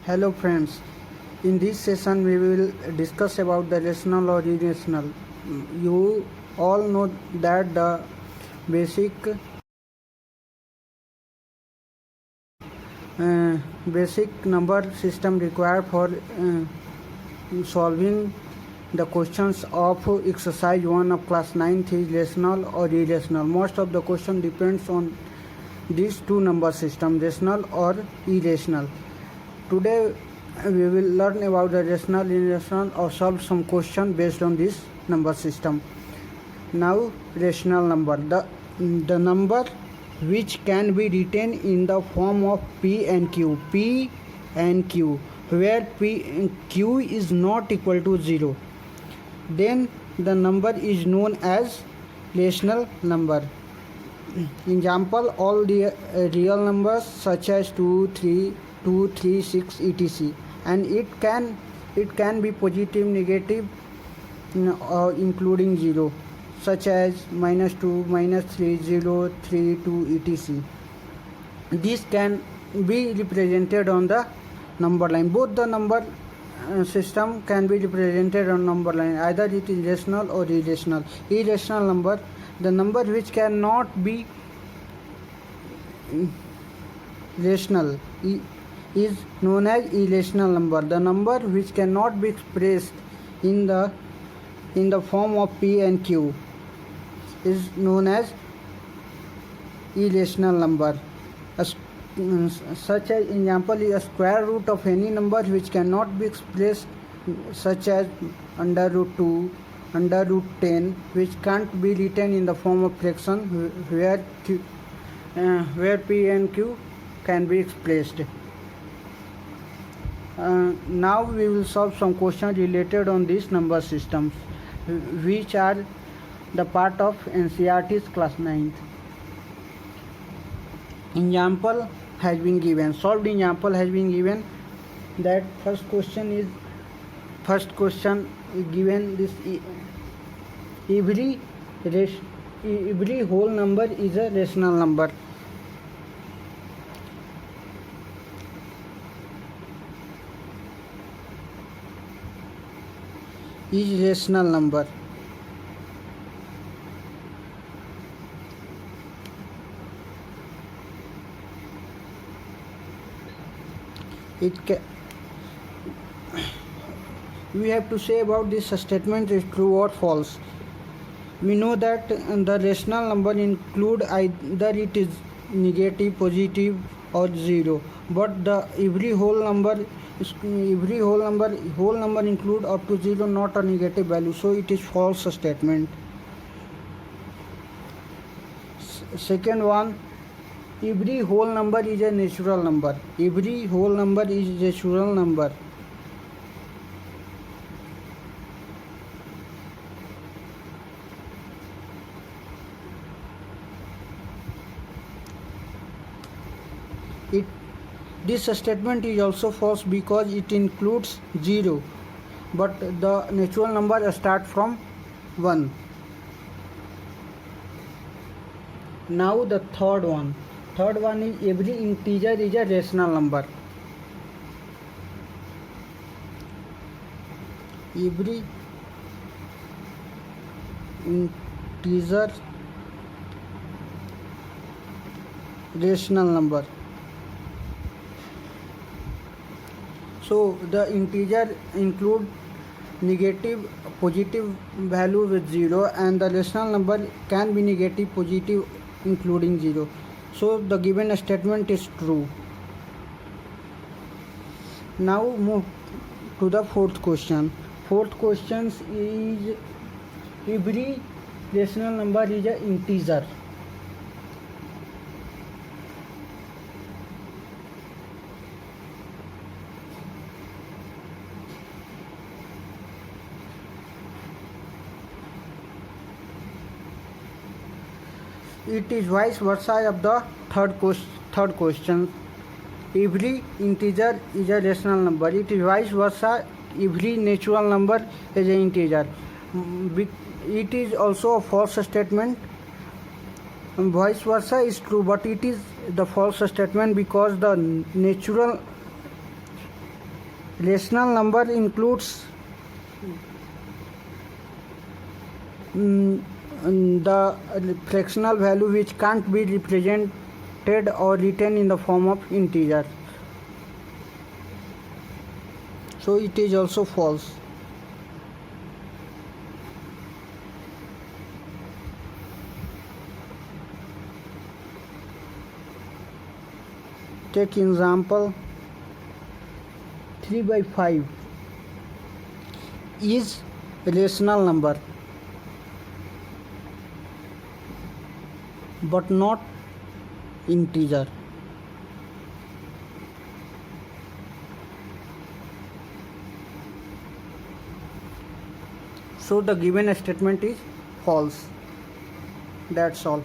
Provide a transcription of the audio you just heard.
Hello friends, in this session we will discuss about the rational or irrational. You all know that the basic number system required for solving the questions of exercise 1 of class 9th is rational or irrational. Most of the question depends on these two number system, rational or irrational. Today we will learn about the rational, irrational or solve some question based on this number system. Now rational number, the number which can be written in the form of P and Q, where Q is not equal to 0, then the number is known as rational number. Example, all the real numbers such as 2, 3, 6 etc, and it can be positive, negative, including 0, such as -2, -3, 0, 3, 2 etc. This can be represented on the number line. Both the number system can be represented on number line, either it is rational or irrational. Irrational number, the number which cannot be rational is known as irrational number. The number which cannot be expressed in the form of P and Q is known as irrational number. Such as example is a square root of any number which cannot be expressed, such as under root 2, under root 10, which can't be written in the form of fraction where P and Q can be expressed. Now we will solve some questions related on these number systems, which are the part of NCERT's class 9th. Example has been given. Solved example has been given. That first question given this: every whole number is a rational number. Is rational number. We have to say about this statement is true or false. We know that the rational number include either it is negative, positive or 0, but the every whole number include up to 0, not a negative value, so it is false statement. Second one, every whole number is a natural number. Every whole number is a natural number. This statement is also false because it includes 0, but the natural number start from 1. Now the third one is every integer is a rational number. Every integer rational number. So the integer include negative, positive value with 0, and the rational number can be negative, positive, including 0. So the given statement is true. Now move to the fourth question. Fourth question is every rational number is an integer. It is vice versa of the third question. Every integer is a rational number. It is vice versa. Every natural number is an integer. It is also a false statement. Vice versa is true, but it is the false statement because the natural Rational number includes the fractional value which can't be represented or written in the form of integer. So it is also false. Take example 3/5 is a rational number but not integer. So the given statement is false. That's all.